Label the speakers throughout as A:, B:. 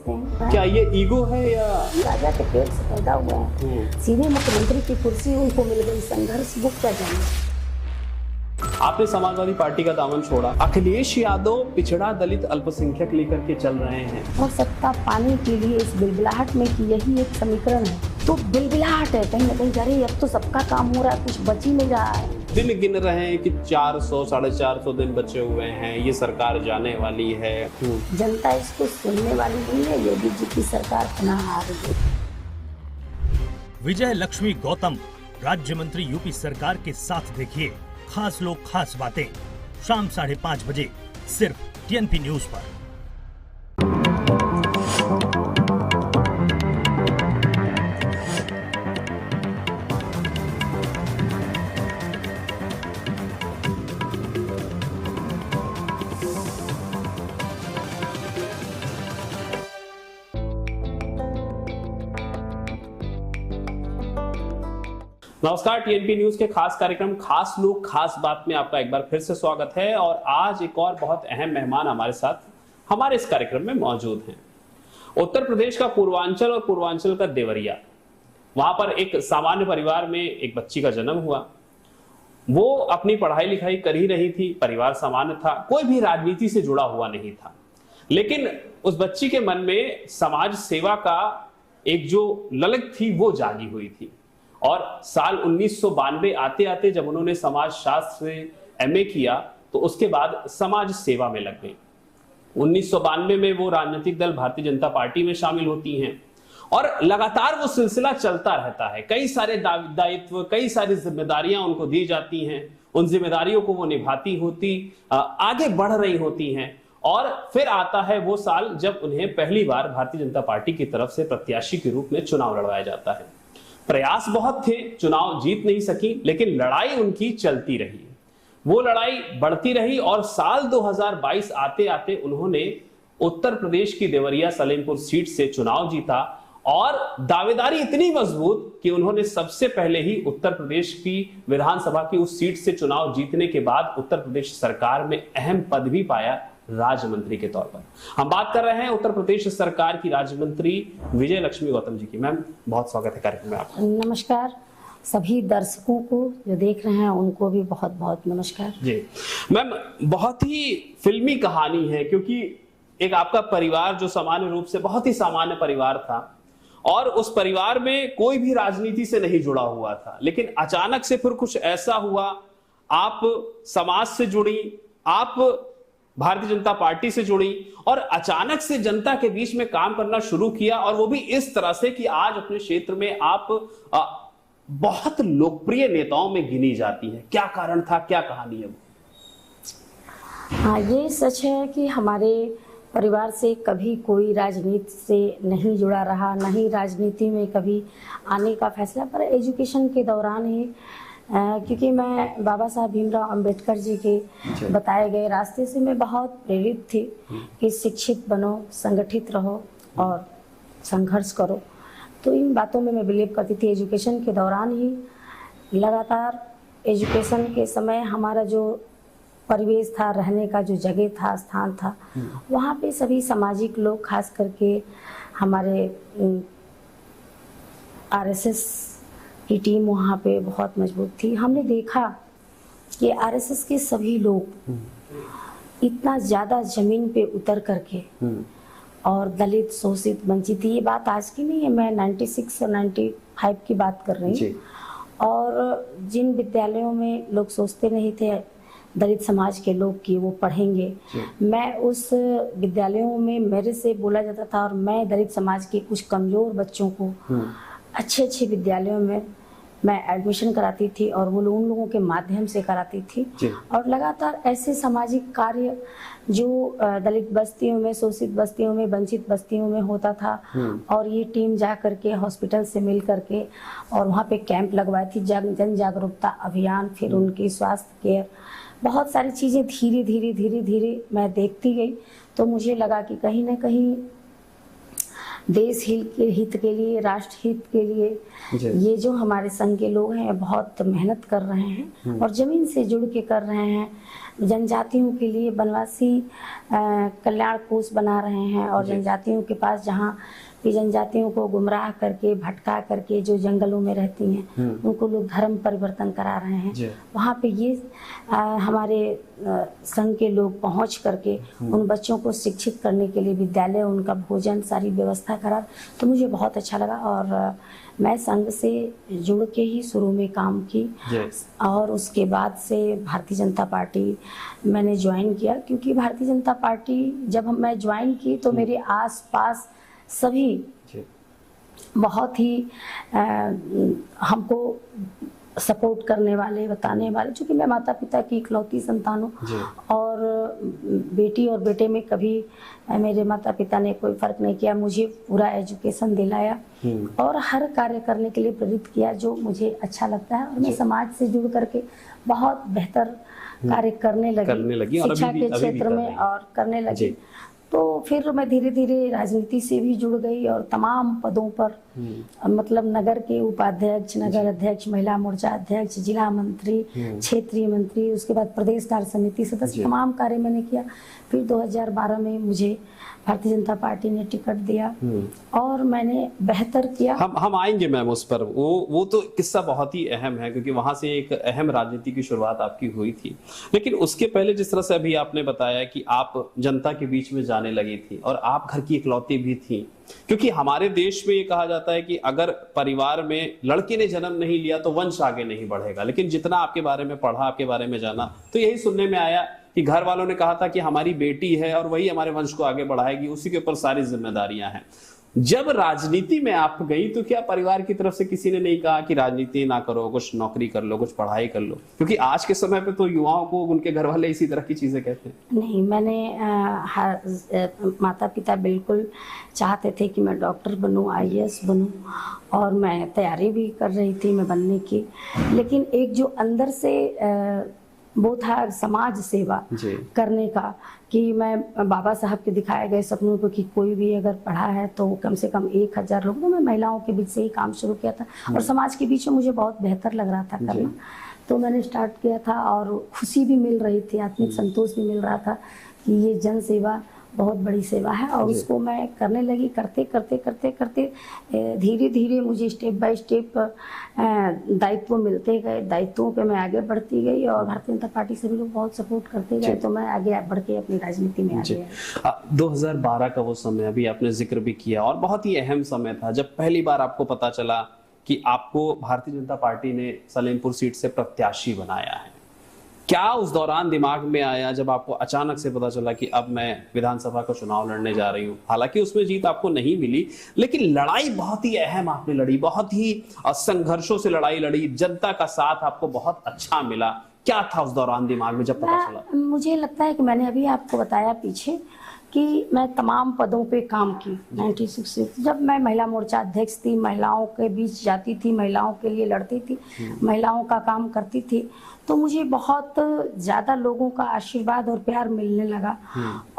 A: समझते हैं।
B: क्या ये ईगो है या
A: राजा के पेट से पैदा हुआ है, सीधे मुख्यमंत्री की कुर्सी उनको मिल गई, संघर्ष वो क्या जाने।
B: आपने समाजवादी पार्टी का दामन छोड़ा, अखिलेश यादव पिछड़ा दलित अल्पसंख्यक लेकर के चल रहे हैं
A: और सत्ता पाने के लिए इस बिलबिलाहट में कि यही एक समीकरण है, तो बिलबिलाहट है कहीं ना कहीं। अरे अब तो सबका काम हो रहा है, कुछ बच ही नहीं रहा है।
B: दिन गिन रहे हैं कि 400 450 दिन बचे हुए हैं, ये सरकार जाने वाली है।
A: जनता इसको सुनने वाली नहीं है। योगी जी की सरकार पनाह आ रही है।
C: विजय लक्ष्मी गौतम राज्य मंत्री यूपी सरकार के साथ देखिए खास लोग खास बातें, शाम 5:30 बजे सिर्फ टीएनपी न्यूज पर।
B: नमस्कार, टीएनपी न्यूज के खास कार्यक्रम खास लोग खास बात में आपका एक बार फिर से स्वागत है। और आज एक और बहुत अहम मेहमान हमारे साथ हमारे इस कार्यक्रम में मौजूद हैं। उत्तर प्रदेश का पूर्वांचल और पूर्वांचल का देवरिया, वहां पर एक सामान्य परिवार में एक बच्ची का जन्म हुआ। वो अपनी पढ़ाई लिखाई कर ही रही थी, परिवार सामान्य था, कोई भी राजनीति से जुड़ा हुआ नहीं था। लेकिन उस बच्ची के मन में समाज सेवा का एक जो ललक थी वो जागी हुई थी। और साल 1992 आते आते जब उन्होंने समाज शास्त्र से एमए किया तो उसके बाद समाज सेवा में लग गई। 1992 में वो राजनीतिक दल भारतीय जनता पार्टी में शामिल होती हैं और लगातार वो सिलसिला चलता रहता है। कई सारे दायित्व, कई सारी जिम्मेदारियां उनको दी जाती हैं, उन जिम्मेदारियों को वो निभाती होती आगे बढ़ रही होती हैं। और फिर आता है वो साल जब उन्हें पहली बार भारतीय जनता पार्टी की तरफ से प्रत्याशी के रूप में चुनाव लड़वाया जाता है। प्रयास बहुत थे, चुनाव जीत नहीं सकी, लेकिन लड़ाई उनकी चलती रही। वो लड़ाई बढ़ती रही और साल 2022 आते आते उन्होंने उत्तर प्रदेश की देवरिया सलेमपुर सीट से चुनाव जीता। और दावेदारी इतनी मजबूत कि उन्होंने सबसे पहले ही उत्तर प्रदेश की विधानसभा की उस सीट से चुनाव जीतने के बाद उत्तर प्रदेश सरकार में अहम पद भी पाया, राज्य मंत्री के तौर पर। हम बात कर रहे हैं उत्तर प्रदेश सरकार की राज्य मंत्री विजय लक्ष्मी गौतम जी की। मैम, बहुत स्वागत है कार्यक्रम में आपका।
A: नमस्कार। सभी दर्शकों को जो देख रहे हैं उनको भी बहुत बहुत नमस्कार
B: जी। मैम, बहुत ही फिल्मी कहानी है, क्योंकि एक आपका परिवार जो सामान्य रूप से बहुत ही सामान्य परिवार था और उस परिवार में कोई भी राजनीति से नहीं जुड़ा हुआ था, लेकिन अचानक से फिर कुछ ऐसा हुआ, आप समाज से जुड़ी, आप भारतीय जनता पार्टी से जुड़ी और अचानक से जनता के बीच में काम करना शुरू किया। और वो भी इस तरह से कि आज अपने क्षेत्र में आप बहुत लोकप्रिय नेताओं में गिनी जाती हैं। क्या कारण था, क्या कहानी है वो?
A: हाँ, ये सच है कि हमारे परिवार से कभी कोई राजनीति से नहीं जुड़ा रहा, न ही राजनीति में कभी आने का फैसला, पर एजुकेशन के दौरान ही क्योंकि मैं बाबा साहब भीमराव अंबेडकर जी के बताए गए रास्ते से मैं बहुत प्रेरित थी कि शिक्षित बनो, संगठित रहो और संघर्ष करो। तो इन बातों में मैं बिलीव करती थी। एजुकेशन के दौरान ही लगातार एजुकेशन के समय हमारा जो परिवेश था, रहने का जो जगह था, स्थान था, वहाँ पे सभी सामाजिक लोग, खास करके हमारे आरएसएस की टीम वहाँ पे बहुत मजबूत थी। हमने देखा कि आरएसएस के सभी लोग इतना ज़्यादा जमीन पे उतर करके और दलित, शोषित, वंचित, ये बात आज की नहीं है, मैं 96 और 95 की बात कर रही हूँ। और जिन विद्यालयों में लोग सोचते नहीं थे दलित समाज के लोग कि वो पढ़ेंगे, मैं उस विद्यालयों में मेरे से बोला जाता था और मैं दलित समाज के कुछ कमज़ोर बच्चों को अच्छे अच्छे विद्यालयों में मैं एडमिशन कराती थी और वो उन लोगों के माध्यम से कराती थी। और लगातार ऐसे सामाजिक कार्य जो दलित बस्तियों में, शोषित बस्तियों में, वंचित बस्तियों में होता था, और ये टीम जा करके हॉस्पिटल से मिल करके और वहाँ पे कैंप लगवाई थी, जन जागरूकता अभियान, फिर उनकी स्वास्थ्य केयर, बहुत सारी चीज़ें धीरे धीरे धीरे धीरे मैं देखती गई। तो मुझे लगा कि कहीं ना कहीं देश हित के लिए, राष्ट्र हित के लिए ये जो हमारे संघ के लोग हैं बहुत मेहनत कर रहे हैं और जमीन से जुड़ के कर रहे हैं। जनजातियों के लिए बनवासी कल्याण कोष बना रहे हैं और जनजातियों के पास जहाँ भी जनजातियों को गुमराह करके भटका करके जो जंगलों में रहती हैं उनको लोग धर्म परिवर्तन करा रहे हैं, वहाँ पे ये हमारे संघ के लोग पहुँच करके उन बच्चों को शिक्षित करने के लिए विद्यालय, उनका भोजन सारी व्यवस्था करा, तो मुझे बहुत अच्छा लगा। और मैं संघ से जुड़ के ही शुरू में काम की और उसके बाद से भारतीय जनता पार्टी मैंने ज्वाइन किया, क्योंकि भारतीय जनता पार्टी जब मैं ज्वाइन की तो मेरे आसपास सभी बहुत ही हमको सपोर्ट करने वाले, बताने वाले, चूँकि मैं माता पिता की इकलौती संतान हूँ और बेटी और बेटे में कभी मेरे माता पिता ने कोई फर्क नहीं किया, मुझे पूरा एजुकेशन दिलाया और हर कार्य करने के लिए प्रेरित किया जो मुझे अच्छा लगता है। और मैं समाज से जुड़ करके बहुत बेहतर कार्य करने लगी शिक्षा के क्षेत्र में और करने लगी। तो फिर मैं धीरे धीरे राजनीति से भी जुड़ गई और तमाम पदों पर मतलब नगर के उपाध्यक्ष, नगर अध्यक्ष, महिला मोर्चा अध्यक्ष, जिला मंत्री, क्षेत्रीय मंत्री, उसके बाद प्रदेश कार्य समिति सदस्य, तमाम कार्य मैंने किया। फिर 2012 में मुझे भारतीय जनता पार्टी ने टिकट दिया और मैंने बेहतर किया।
B: हम आएंगे मैम उस पर, वो तो किस्सा बहुत ही अहम है क्योंकि वहां से एक अहम राजनीति की शुरुआत आपकी हुई थी। लेकिन उसके पहले जिस तरह से अभी आपने बताया कि आप जनता के बीच में जाने लगी थी और आप घर की इकलौती भी थी, क्योंकि हमारे देश में ये कहा जाता है कि अगर परिवार में लड़के ने जन्म नहीं लिया तो वंश आगे नहीं बढ़ेगा। लेकिन जितना आपके बारे में पढ़ा, आपके बारे में जाना, तो यही सुनने में आया कि घर वालों ने कहा था कि हमारी बेटी है और वही हमारे वंश को आगे बढ़ाएगी, उसी के ऊपर सारी जिम्मेदारियां हैं। जब राजनीति में आप गई तो क्या परिवार की तरफ से किसी ने नहीं कहा कि राजनीति ना करो, कुछ नौकरी कर लो, कुछ पढ़ाई कर लो? क्योंकि आज के समय पे तो युवाओं को उनके घर वाले इसी तरह की चीजें कहते हैं।
A: नहीं, मैंने माता पिता बिल्कुल चाहते थे कि मैं डॉक्टर बनूं, IAS बनूं और मैं तैयारी भी कर रही थी मैं बनने की। लेकिन एक जो अंदर से वो था समाज सेवा करने का कि मैं बाबा साहब के दिखाए गए सपनों को कि कोई भी अगर पढ़ा है तो कम से कम 1000 लोग, तो मैं महिलाओं के बीच से ही काम शुरू किया था और समाज के बीच में मुझे बहुत बेहतर लग रहा था करना, तो मैंने स्टार्ट किया था और खुशी भी मिल रही थी, आत्मिक संतोष भी मिल रहा था कि ये जन सेवा बहुत बड़ी सेवा है और उसको मैं करने लगी। करते करते करते करते धीरे धीरे मुझे स्टेप बाय स्टेप दायित्व मिलते गए, दायित्वों पे मैं आगे बढ़ती गई और भारतीय जनता पार्टी से भी लोग बहुत सपोर्ट करते गए, तो मैं आगे बढ़ के अपनी राजनीति में आ गया।
B: 2012 का वो समय अभी आपने जिक्र भी किया और बहुत ही अहम समय था जब पहली बार आपको पता चला कि आपको भारतीय जनता पार्टी ने सलेमपुर सीट से प्रत्याशी बनाया है। क्या उस दौरान दिमाग में आया जब आपको अचानक से पता चला कि अब मैं विधानसभा का चुनाव लड़ने जा रही हूँ? हालांकि उसमें जीत आपको नहीं मिली, लेकिन लड़ाई बहुत ही अहम आपने लड़ी, बहुत ही संघर्षों से लड़ाई लड़ी, जनता का साथ आपको बहुत अच्छा मिला। क्या था उस दौरान दिमाग में जब पता चला?
A: मुझे लगता है कि मैंने अभी आपको बताया पीछे कि मैं तमाम पदों पे काम की 96 से। जब मैं महिला मोर्चा अध्यक्ष थी, महिलाओं के बीच जाती थी, महिलाओं के लिए लड़ती थी, महिलाओं का काम करती थी, तो मुझे बहुत ज़्यादा लोगों का आशीर्वाद और प्यार मिलने लगा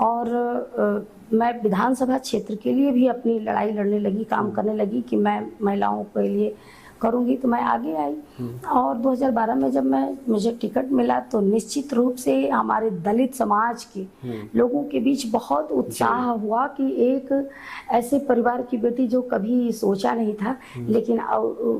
A: और मैं विधानसभा क्षेत्र के लिए भी अपनी लड़ाई लड़ने लगी, काम करने लगी कि मैं महिलाओं के लिए करूंगी, तो मैं आगे आई। और 2012 में जब मुझे टिकट मिला तो निश्चित रूप से हमारे दलित समाज के लोगों के बीच बहुत उत्साह हुआ कि एक ऐसे परिवार की बेटी जो कभी सोचा नहीं था, लेकिन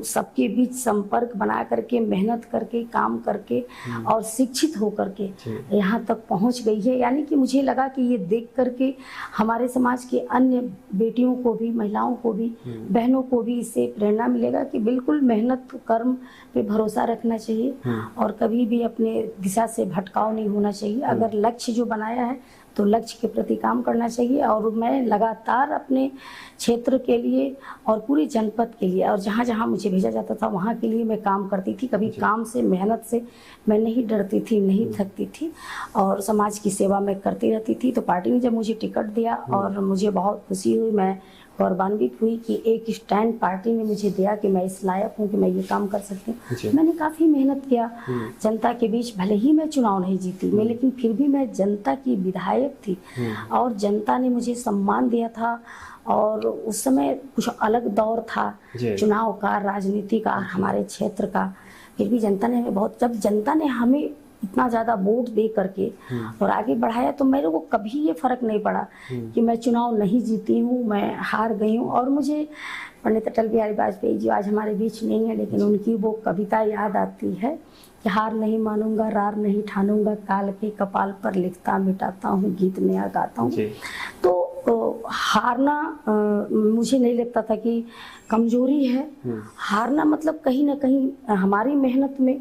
A: सबके बीच संपर्क बना करके, मेहनत करके, काम करके और शिक्षित हो करके यहाँ तक पहुँच गई है। यानी कि मुझे लगा कि ये देख करके हमारे समाज के अन्य बेटियों को भी, महिलाओं को भी, बहनों को भी इससे प्रेरणा मिलेगा कि बिल्कुल मेहनत, कर्म पे भरोसा रखना चाहिए और कभी भी अपने दिशा से भटकाव नहीं होना चाहिए। अगर लक्ष्य जो बनाया है तो लक्ष्य के प्रति काम करना चाहिए। और मैं लगातार अपने क्षेत्र के लिए और पूरी जनपद के लिए और जहाँ जहाँ मुझे भेजा जाता था वहाँ के लिए मैं काम करती थी। कभी काम से, मेहनत से मैं नहीं डरती थी, नहीं थकती थी और समाज की सेवा मैं करती रहती थी। तो पार्टी ने जब मुझे टिकट दिया और मुझे बहुत खुशी हुई, मैं गौरवान्वित हुई कि एक स्टैंड पार्टी ने मुझे दिया कि मैं इस लायक हूँ कि मैं ये काम कर सकती हूँ। मैंने काफ़ी मेहनत किया जनता के बीच, भले ही मैं चुनाव नहीं जीती मैं, लेकिन फिर भी मैं जनता की विधायक विधायक थी और जनता ने मुझे सम्मान दिया था। और उस समय कुछ अलग दौर था चुनाव का, राजनीति का, हमारे क्षेत्र का। फिर भी जनता ने हमें बहुत, जब जनता ने हमें इतना ज़्यादा वोट दे करके और आगे बढ़ाया, तो मेरे को कभी ये फर्क नहीं पड़ा कि मैं चुनाव नहीं जीती हूँ, मैं हार गई हूँ। और मुझे पंडित अटल बिहारी वाजपेयी जी आज हमारे बीच नहीं है, लेकिन उनकी वो कविता याद आती है कि हार नहीं मानूंगा, रार नहीं ठानूंगा, काल के कपाल पर लिखता मिटाता हूँ, गीत नया गाता हूँ। तो हारना मुझे नहीं लगता था कि कमजोरी है। हारना मतलब कहीं ना कहीं हमारी मेहनत में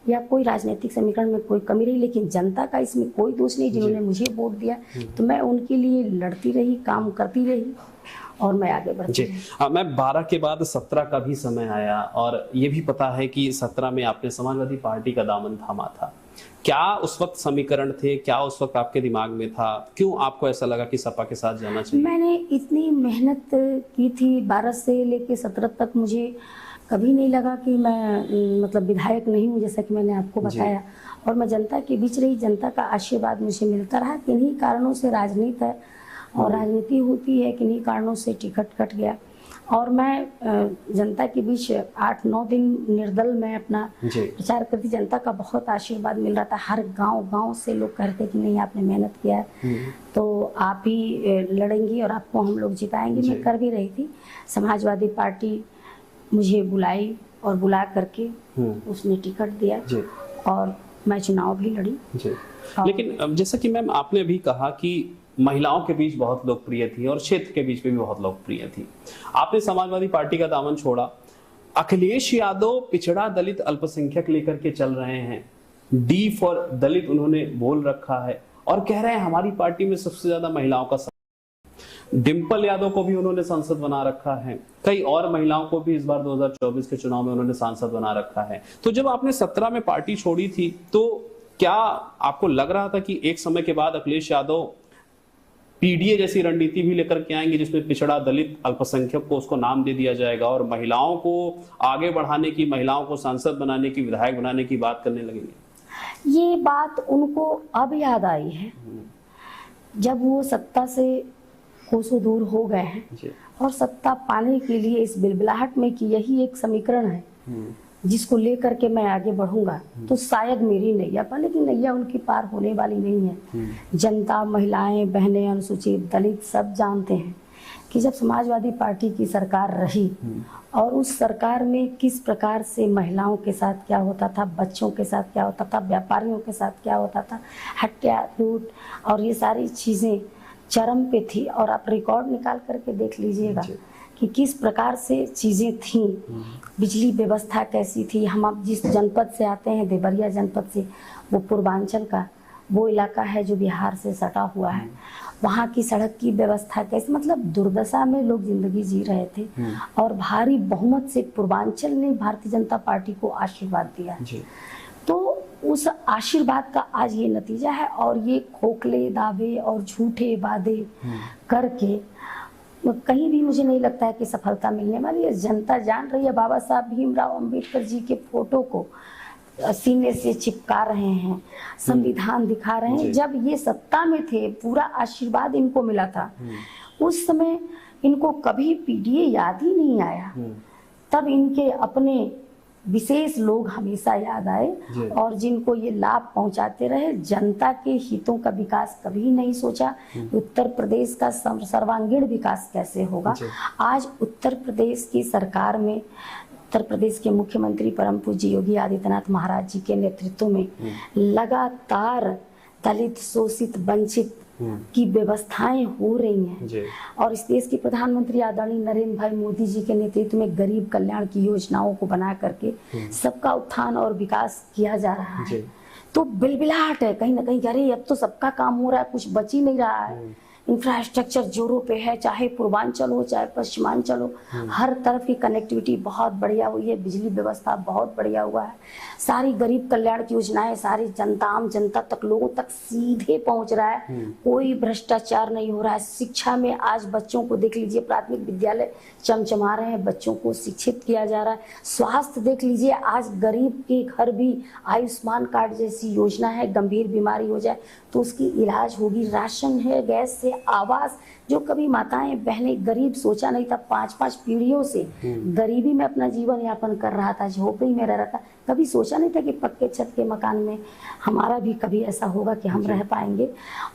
A: या कोई राजनीतिक समीकरण में कोई कमी रही, लेकिन जनता का इसमें कोई दोष नहीं। जिन्होंने मुझे वोट दिया तो मैं उनके लिए लड़ती रही, काम करती रही और मैं आगे बढ़ती रही।
B: मैं 12 के बाद 17 का भी समय आया और ये भी पता है कि 17 में आपने समाजवादी पार्टी का दामन थामा था। क्या उस वक्त समीकरण थे, क्या उस वक्त आपके दिमाग में था, क्यों आपको ऐसा लगा कि सपा के साथ जाना चाहिए?
A: मैंने इतनी मेहनत की थी, 12 से लेके 17 तक मुझे कभी नहीं लगा कि मैं मतलब विधायक नहीं हूँ, जैसा कि मैंने आपको बताया। और मैं जनता के बीच रही, जनता का आशीर्वाद मुझे मिलता रहा। किन्हीं कारणों से राजनीति है और राजनीति होती है, किन्हीं कारणों से टिकट कट गया और मैं जनता के बीच 8-9 दिन निर्दल मैं अपना प्रचार करती। जनता का बहुत आशीर्वाद मिल रहा था। हर गांव से लोग कहते कि नहीं आपने मेहनत किया है तो आप ही लड़ेंगी और आपको हम लोग जिताएंगे। मैं कर भी रही थी। समाजवादी पार्टी मुझे बुलाई और बुला करके उसने टिकट दिया और मैं चुनाव भी लड़ी।
B: लेकिन जैसा कि मैम आपने अभी कहा कि महिलाओं के बीच बहुत लोकप्रिय थी और क्षेत्र के बीच में भी बहुत लोकप्रिय थी, आपने समाजवादी पार्टी का दामन छोड़ा। अखिलेश यादव पिछड़ा दलित अल्पसंख्यक लेकर के चल रहे हैं, डी फॉर दलित उन्होंने बोल रखा है और कह रहे हैं हमारी पार्टी में सबसे ज्यादा महिलाओं का। डिंपल यादव को भी उन्होंने सांसद बना रखा है, कई और महिलाओं को भी इस बार 2024 के चुनाव में उन्होंने सांसद बना रखा है। तो जब आपने 17 में पार्टी छोड़ी थी तो क्या आपको लग रहा था कि एक समय के बाद अखिलेश यादव पीडीए जैसी रणनीति भी लेकर के आएंगे जिसमें पिछड़ा दलित अल्पसंख्यक को उसको नाम दे दिया जाएगा और महिलाओं को आगे बढ़ाने की, महिलाओं को सांसद बनाने की, विधायक बनाने की बात करने लगेंगे?
A: ये बात उनको अब याद आई है जब वो सत्ता से कोसों दूर हो गए हैं और सत्ता पाने के लिए इस बिलबिलाहट में कि यही एक समीकरण है जिसको लेकर के मैं आगे बढ़ूंगा तो शायद मेरी नैया पार, लेकिन नैया उनकी पार होने वाली नहीं है। जनता, महिलाएं, बहनें, अनुसूचित, दलित सब जानते हैं कि जब समाजवादी पार्टी की सरकार रही और उस सरकार में किस प्रकार से महिलाओं के साथ क्या होता था, बच्चों के साथ क्या होता था, व्यापारियों के साथ क्या होता था, हत्या, लूट और ये सारी चीजें चरम पे थी। और आप रिकॉर्ड निकाल करके देख लीजिएगा कि किस प्रकार से चीजें थी, बिजली व्यवस्था कैसी थी। हम आप जिस जनपद से आते हैं, देवरिया जनपद से, वो पूर्वांचल का वो इलाका है जो बिहार से सटा हुआ है। वहाँ की सड़क की व्यवस्था कैसी, मतलब दुर्दशा में लोग जिंदगी जी रहे थे और भारी बहुमत से पूर्वांचल ने भारतीय जनता पार्टी को आशीर्वाद दिया। तो उस आशीर्वाद का आज ये नतीजा है और ये खोखले दावे और झूठे वादे करके कहीं भी मुझे नहीं लगता है कि सफलता मिलने वाली है। जनता जान रही है। बाबा साहब भीमराव अंबेडकर जी के फोटो को सीने से चिपका रहे हैं, संविधान दिखा रहे हैं। जब ये सत्ता में थे पूरा आशीर्वाद इनको मिला था, उस समय इनको कभी पीडीए याद ही नहीं आया। तब इनके अपने विशेष लोग हमेशा याद आए और जिनको ये लाभ पहुंचाते रहे। जनता के हितों का विकास कभी नहीं सोचा। उत्तर प्रदेश का सर्वांगीण विकास कैसे होगा। आज उत्तर प्रदेश की सरकार में उत्तर प्रदेश के मुख्यमंत्री परम पूज्य योगी आदित्यनाथ महाराज जी के नेतृत्व में लगातार दलित, शोषित, वंचित की व्यवस्थाएं हो रही हैं और इस देश के प्रधानमंत्री आदरणीय नरेंद्र भाई मोदी जी के नेतृत्व में गरीब कल्याण की योजनाओं को बना करके सबका उत्थान और विकास किया जा रहा है। तो बिलबिलाहट है कहीं ना कहीं, अरे अब तो सबका काम हो रहा है, कुछ बच ही नहीं रहा है, इंफ्रास्ट्रक्चर जोरों पे है, चाहे पूर्वांचल हो चाहे पश्चिमांचल हो, हर तरफ की कनेक्टिविटी बहुत बढ़िया हुई है, बिजली व्यवस्था बहुत बढ़िया हुआ है, सारी गरीब कल्याण की योजनाएं सारी जनता आम जनता तक लोगों तक सीधे पहुंच रहा है, कोई भ्रष्टाचार नहीं हो रहा है। शिक्षा में आज बच्चों को देख लीजिए, प्राथमिक विद्यालय चमचमा रहे हैं, बच्चों को शिक्षित किया जा रहा है। स्वास्थ्य देख लीजिए, आज गरीब के घर भी आयुष्मान कार्ड जैसी योजना है, गंभीर बीमारी हो जाए तो उसकी इलाज होगी। राशन है, गैस से, आवास, जो कभी माताएं बहनें गरीब सोचा नहीं था, 5-5 पीढ़ियों से गरीबी में अपना जीवन यापन कर रहा था, झोपड़ी में रह रहा था, कभी सोचा नहीं था कि पक्के छत के मकान में हमारा भी कभी ऐसा होगा कि हम रह पाएंगे।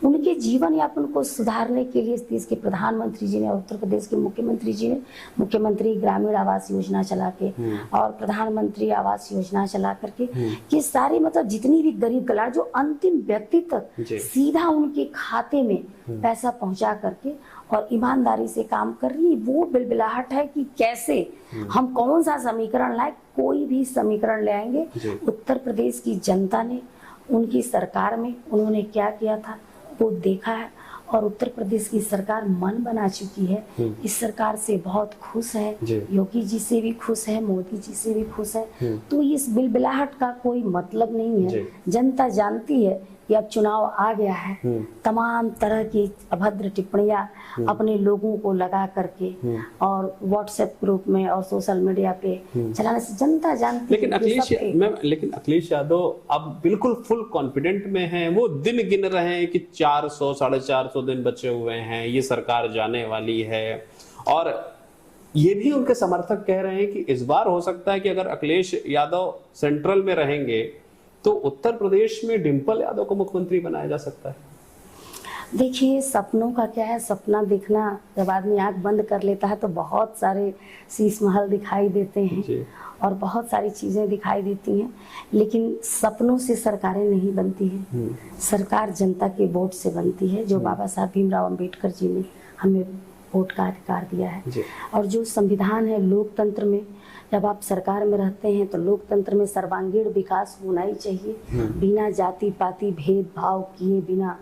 A: उनके जीवन यापन को सुधारने के लिए देश के प्रधानमंत्री जी ने और उत्तर प्रदेश के मुख्यमंत्री जी ने मुख्यमंत्री ग्रामीण आवास योजना चला के और प्रधानमंत्री आवास योजना चला करके ये सारी मतलब जितनी भी गरीब कल्याण जो अंतिम व्यक्ति तक सीधा उनके खाते में पैसा पहुंचा करके और ईमानदारी से काम कर रही, वो बिलबिलाहट है कि कैसे हम कौन सा समीकरण लाए, कोई भी समीकरण ले आएंगे। उत्तर प्रदेश की जनता ने उनकी सरकार में उन्होंने क्या किया था वो देखा है और उत्तर प्रदेश की सरकार मन बना चुकी है। इस सरकार से बहुत खुश है, योगी जी से भी खुश है, मोदी जी से भी खुश है। तो इस बिलबिलाहट का कोई मतलब नहीं है। जनता जानती है कि अब चुनाव आ गया है, तमाम तरह की अभद्र टिप्पणियां अपने लोगों को लगा करके और व्हाट्सएप ग्रुप में और सोशल मीडिया पे चलाने से जनता जानती है।
B: लेकिन अखिलेश यादव अब बिल्कुल फुल कॉन्फिडेंट में हैं, वो दिन गिन रहे हैं कि 400 450 दिन बचे हुए हैं, ये सरकार जाने वाली है। और ये भी उनके समर्थक कह रहे हैं कि इस बार हो सकता है कि अगर अखिलेश यादव सेंट्रल में रहेंगे तो उत्तर प्रदेश में डिंपल यादव को मुख्यमंत्री बनाया जा सकता है।
A: देखिए, सपनों का क्या है, सपना देखना जब आदमी आंख बंद कर लेता है तो बहुत सारे शीश महल दिखाई देते हैं और बहुत सारी चीजें दिखाई देती हैं, लेकिन सपनों से सरकारें नहीं बनती हैं। सरकार जनता के वोट से बनती है, जो बाबा साहब भीमराव अंबेडकर जी ने हमें वोट का अधिकार दिया है। और जो संविधान है, लोकतंत्र में जब आप सरकार में रहते हैं तो लोकतंत्र में सर्वांगीण विकास होना ही चाहिए, बिना जाति पाति भेदभाव किए बिना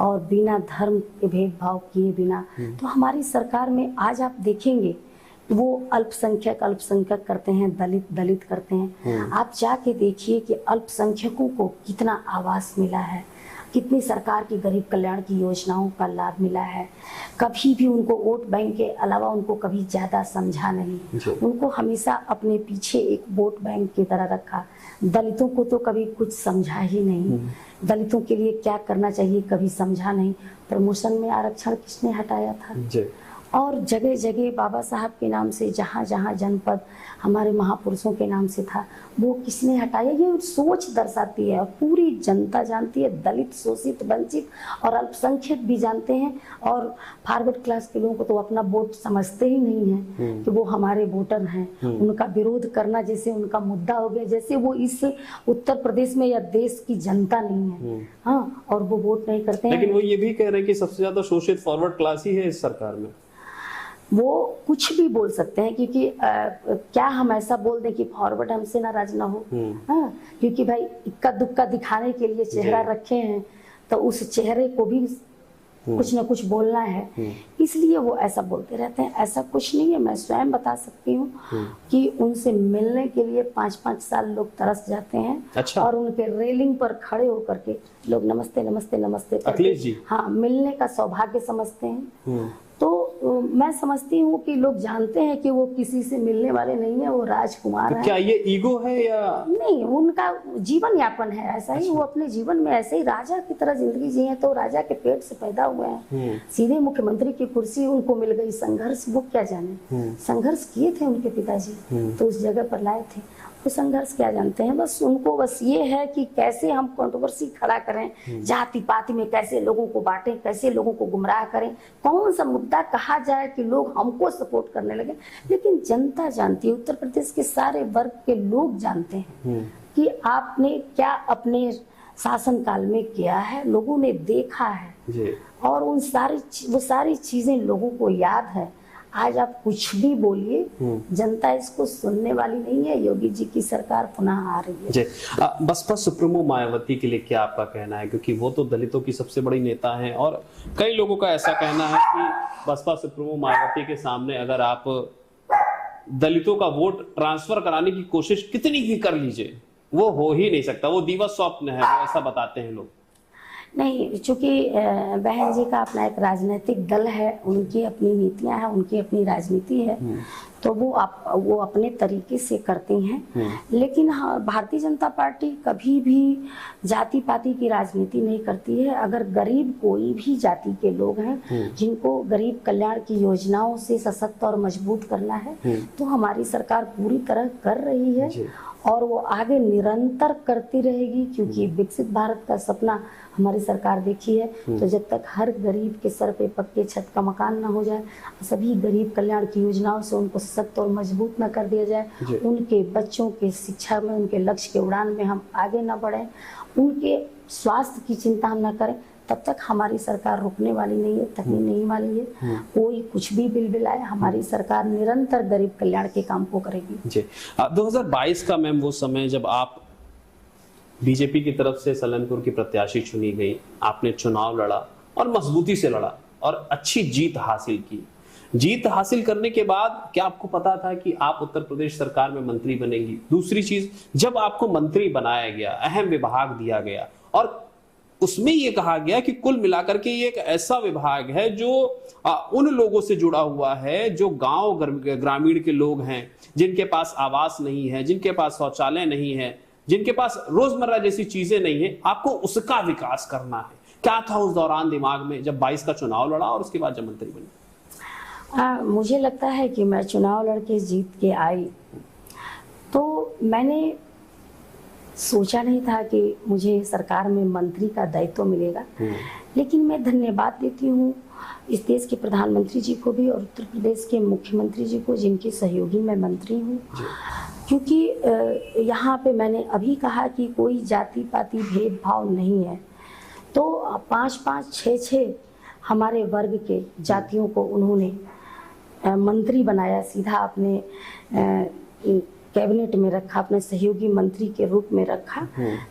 A: और बिना धर्म के भेदभाव किए बिना। तो हमारी सरकार में आज आप देखेंगे वो अल्पसंख्यक करते हैं, दलित दलित करते हैं। आप जाके देखिए कि अल्पसंख्यकों को कितना आवास मिला है, कितनी सरकार की गरीब कल्याण की योजनाओं का लाभ मिला है। कभी भी उनको वोट बैंक के अलावा उनको कभी ज्यादा समझा नहीं, उनको हमेशा अपने पीछे एक वोट बैंक की तरह रखा। दलितों को तो कभी कुछ समझा ही नहीं, दलितों के लिए क्या करना चाहिए कभी समझा नहीं। प्रमोशन में आरक्षण किसने हटाया था? और जगह जगह बाबा साहब के नाम से जहाँ जहाँ जनपद हमारे महापुरुषों के नाम से था वो किसने हटाया? ये सोच दर्शाती है और पूरी जनता जानती है, दलित शोषित वंचित और अल्पसंख्यक भी जानते हैं। और फॉरवर्ड क्लास के लोगों को तो अपना वोट समझते ही नहीं है कि वो हमारे वोटर हैं। उनका विरोध करना जैसे उनका मुद्दा हो गया, जैसे वो इस उत्तर प्रदेश में या देश की जनता नहीं है। हाँ, और वो वोट नहीं करते हैं।
B: लेकिन वो ये भी कह रहे हैं कि सबसे ज्यादा शोषित फॉरवर्ड क्लास ही है इस सरकार में।
A: वो कुछ भी बोल सकते हैं, क्योंकि क्या हम ऐसा बोल दें कि फॉरवर्ड हमसे नाराज ना हो? हाँ, क्योंकि भाई इक्का दुक्का दिखाने के लिए चेहरा रखे हैं तो उस चेहरे को भी कुछ ना कुछ बोलना है, इसलिए वो ऐसा बोलते रहते हैं। ऐसा कुछ नहीं है, मैं स्वयं बता सकती हूँ कि उनसे मिलने के लिए 5-5 साल लोग तरस जाते हैं।
B: अच्छा।
A: और उनके रेलिंग पर खड़े होकर के लोग नमस्ते नमस्ते नमस्ते
B: अखिलेश जी,
A: हाँ, मिलने का सौभाग्य समझते हैं। तो मैं समझती हूँ कि लोग जानते हैं कि वो किसी से मिलने वाले नहीं है, वो राजकुमार हैं।
B: क्या ये ईगो है या
A: नहीं? उनका जीवन यापन है ऐसा ही। वो अपने जीवन में ऐसे ही राजा की तरह जिंदगी जिए, तो राजा के पेट से पैदा हुए हैं, सीधे मुख्यमंत्री की कुर्सी उनको मिल गई। संघर्ष वो क्या जाने, संघर्ष किए थे उनके पिताजी, तो उस जगह पर लाए थे। वो संघर्ष क्या जानते हैं? बस उनको बस ये है कि कैसे हम कंट्रोवर्सी खड़ा करें, जाति पाति में कैसे लोगों को बांटें, कैसे लोगों को गुमराह करें, कौन सा मुद्दा कहा जाए कि लोग हमको सपोर्ट करने लगे। लेकिन जनता जानती है, उत्तर प्रदेश के सारे वर्ग के लोग जानते हैं कि आपने क्या अपने शासन काल में किया है, लोगों ने देखा है और वो सारी चीजें लोगों को याद है। आज आप कुछ भी बोलिए, जनता इसको सुनने वाली नहीं है। योगी जी की सरकार पुनः आ रही है।
B: जी, बसपा सुप्रीमो मायावती के लिए क्या आपका कहना है, क्योंकि वो तो दलितों की सबसे बड़ी नेता हैं और कई लोगों का ऐसा कहना है कि बसपा सुप्रीमो मायावती के सामने अगर आप दलितों का वोट ट्रांसफर कराने की कोशिश कितनी भी कर लीजिए वो हो ही नहीं सकता, वो दिवा स्वप्न है, वो ऐसा बताते हैं लोग।
A: नहीं, चूंकि बहन जी का अपना एक राजनीतिक दल है, उनकी अपनी नीतियां हैं, उनकी अपनी राजनीति है, तो वो अपने तरीके से करती हैं। लेकिन हाँ, भारतीय जनता पार्टी कभी भी जाति पाति की राजनीति नहीं करती है। अगर गरीब कोई भी जाति के लोग हैं जिनको गरीब कल्याण की योजनाओं से सशक्त और मजबूत करना है, तो हमारी सरकार पूरी तरह कर रही है और वो आगे निरंतर करती रहेगी, क्योंकि विकसित भारत का सपना हमारी सरकार देखी है। तो जब तक हर गरीब के सर पे पक्के छत का मकान ना हो जाए, सभी गरीब कल्याण की योजनाओं से उनको सशक्त और मजबूत न कर दिया जाए, उनके बच्चों के शिक्षा में, उनके लक्ष्य के उड़ान में हम आगे न बढ़े, उनके स्वास्थ्य की चिंता हम न करें, तब तक हमारी सरकार रुकने वाली नहीं है, थकने नहीं वाली है। कोई कुछ भी बिल बिलाए, हमारी सरकार निरंतर गरीब कल्याण के काम को करेगी।
B: जी, 2022 का मैम वो समय जब आप बीजेपी की तरफ से सलेमपुर की प्रत्याशी चुनी गई, आपने चुनाव लड़ा और मजबूती से लड़ा और अच्छी जीत हासिल की। जीत हासिल करने के बाद क्या आपको पता था कि आप उत्तर प्रदेश सरकार में मंत्री बनेंगी? दूसरी चीज, जब आपको मंत्री बनाया गया, अहम विभाग दिया गया और उसमें यह कहा गया कि कुल मिलाकर के ये एक ऐसा विभाग है जो उन लोगों से जुड़ा हुआ है जो गांव ग्रामीण के लोग हैं, जिनके पास आवास नहीं है, जिनके पास शौचालय नहीं है, जिनके पास रोजमर्रा जैसी चीजें नहीं है, आपको उसका विकास करना है। क्या था उस दौरान दिमाग में जब 22 का चुनाव लड़ा और उसके बाद जब मंत्री बनी?
A: मुझे लगता है कि मैं चुनाव लड़के जीत के आई तो मैंने सोचा नहीं था कि मुझे सरकार में मंत्री का दायित्व मिलेगा, लेकिन मैं धन्यवाद देती हूँ इस देश के प्रधानमंत्री जी को भी और उत्तर प्रदेश के मुख्यमंत्री जी को, जिनके सहयोगी मैं मंत्री हूँ। क्योंकि यहाँ पे मैंने अभी कहा कि कोई जाति पाति भेदभाव नहीं है, तो 5-5, 6-6 हमारे वर्ग के जातियों को उन्होंने मंत्री बनाया, सीधा अपने कैबिनेट में रखा, अपने सहयोगी मंत्री के रूप में रखा।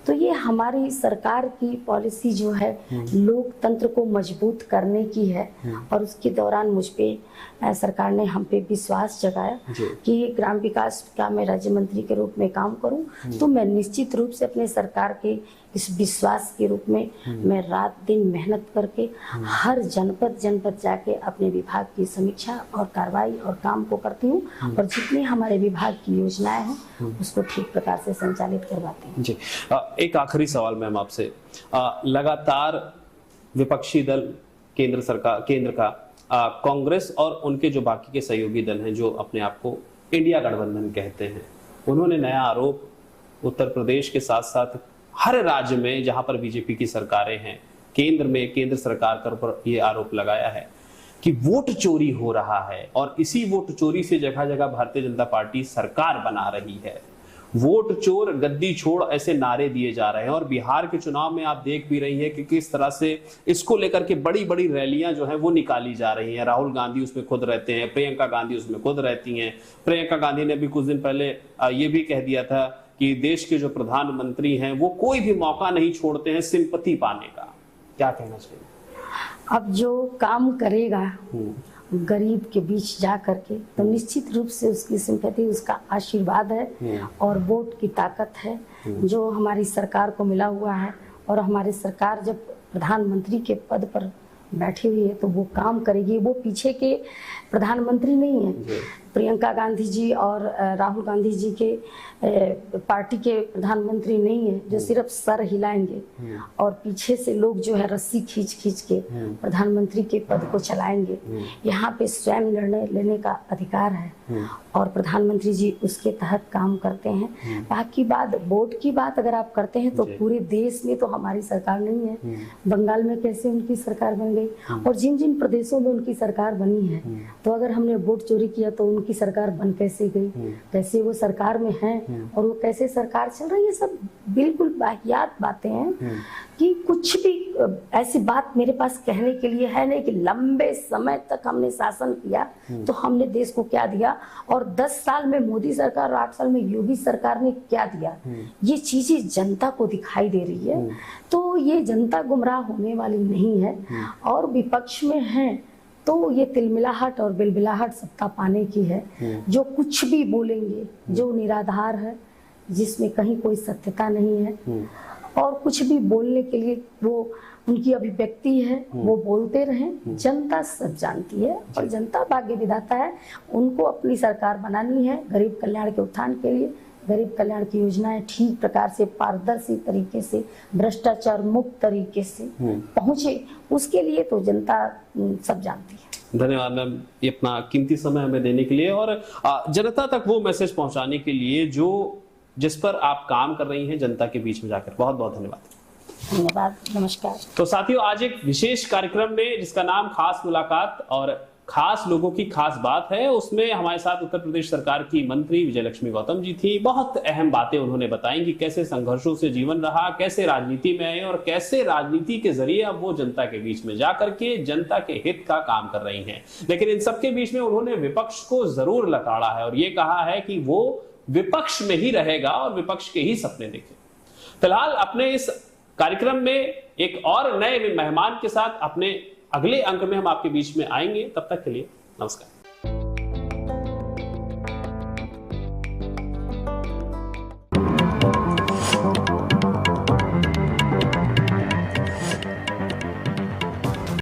A: तो ये हमारी सरकार की पॉलिसी जो है लोकतंत्र को मजबूत करने की है और उसके दौरान मुझ पे सरकार ने हम पे विश्वास जगाया कि ग्राम विकास का मैं राज्य मंत्री के रूप में काम करूं। तो मैं निश्चित रूप से अपने सरकार के इस विश्वास के रूप में मैं रात दिन मेहनत करके हर जनपद जाके अपने विभाग की समीक्षा और कार्रवाई और काम को करती हूँ और जितनी हमारे विभाग की योजनाएं हैं उसको ठीक प्रकार से संचालित करवाती हूँ।
B: जी, एक आखिरी सवाल मैम आपसे, लगातार विपक्षी दल केंद्र का कांग्रेस और उनके जो बाकी के सहयोगी दल हैं जो अपने आप को इंडिया गठबंधन कहते हैं, उन्होंने नया आरोप उत्तर प्रदेश के साथ साथ हर राज्य में जहां पर बीजेपी की सरकारें हैं, केंद्र सरकार पर यह आरोप लगाया है कि वोट चोरी हो रहा है और इसी वोट चोरी से जगह जगह भारतीय जनता पार्टी सरकार बना रही है। वोट चोर गद्दी छोड़ ऐसे नारे दिए जा रहे हैं और बिहार के चुनाव में आप देख भी रही हैं कि किस तरह से इसको लेकर के बड़ी बड़ी रैलियां जो हैं वो निकाली जा रही हैं। राहुल गांधी उसमें खुद रहते हैं, प्रियंका गांधी उसमें खुद रहती हैं। प्रियंका गांधी ने भी कुछ दिन पहले ये भी कह दिया था कि देश के जो प्रधानमंत्री हैं वो कोई भी मौका नहीं छोड़ते हैं सिंपैथी पाने का। क्या कहना चाहिए?
A: अब जो काम करेगा गरीब के बीच जा करके तो निश्चित रूप से उसकी सिंपैथी, उसका आशीर्वाद है और वोट की ताकत है जो हमारी सरकार को मिला हुआ है। और हमारी सरकार जब प्रधानमंत्री के पद पर बैठी हुई है तो वो काम करेगी। वो पीछे के प्रधानमंत्री नहीं है, प्रियंका गांधी जी और राहुल गांधी जी के पार्टी के प्रधानमंत्री नहीं है जो सिर्फ सर हिलाएंगे और पीछे से लोग जो है रस्सी खींच खींच के प्रधानमंत्री के पद को चलाएंगे। यहाँ पे स्वयं निर्णय लेने का अधिकार है और प्रधानमंत्री जी उसके तहत काम करते हैं। बाकी बात वोट की बात अगर आप करते हैं तो पूरे देश में तो हमारी सरकार नहीं है। बंगाल में कैसे उनकी सरकार बन गई और जिन जिन प्रदेशों में उनकी सरकार बनी है, तो अगर हमने वोट चोरी किया तो उनके की सरकार बन कैसे गई, कैसे वो सरकार में हैं और वो कैसे सरकार चल रही है, सब बिल्कुल वाहियात बातें हैं कि कुछ भी ऐसी बात मेरे पास कहने के लिए है नहीं कि लंबे समय तक हमने शासन किया तो हमने देश को क्या दिया और 10 साल में मोदी सरकार और 8 साल में योगी सरकार ने क्या दिया, ये चीजें जनता को दिखाई दे रही है। तो ये जनता गुमराह होने वाली नहीं है और विपक्ष में है तो ये तिलमिलाहट और बिलबिलाहट सत्ता पाने की है। जो कुछ भी बोलेंगे जो निराधार है, जिसमें कहीं कोई सत्यता नहीं है और कुछ भी बोलने के लिए वो उनकी अभिव्यक्ति है, वो बोलते रहें। जनता सब जानती है और जनता भाग्य विधाता है, उनको अपनी सरकार बनानी है गरीब कल्याण के उत्थान के लिए। गरीब कल्याण की योजनाएं ठीक प्रकार से पारदर्शी तरीके से भ्रष्टाचार मुक्त तरीके से पहुंचे, उसके लिए तो जनता सब जानती है।
B: धन्यवाद मैम, ये अपना कीमती समय हमें देने के लिए और जनता तक वो मैसेज पहुंचाने के लिए जो जिस पर आप काम कर रही हैं जनता के बीच में जाकर। बहुत बहुत धन्यवाद।
A: धन्यवाद, नमस्कार।
B: तो साथियों, आज एक विशेष कार्यक्रम में जिसका नाम खास मुलाकात और खास लोगों की खास बात है, उसमें हमारे साथ उत्तर प्रदेश सरकार की मंत्री विजयलक्ष्मी गौतम जी थी। बहुत अहम बातें उन्होंने बताई कि कैसे संघर्षों से जीवन रहा, कैसे राजनीति में आए और कैसे राजनीति के जरिए अब वो जनता के बीच में जाकर के जनता के हित का काम कर रही हैं। लेकिन इन सबके बीच में उन्होंने विपक्ष को जरूर लताड़ा है और ये कहा है कि वो विपक्ष में ही रहेगा और विपक्ष के ही सपने देखे। फिलहाल अपने इस कार्यक्रम में एक और नए मेहमान के साथ अपने अगले अंक में हम आपके बीच में आएंगे। तब तक के लिए नमस्कार।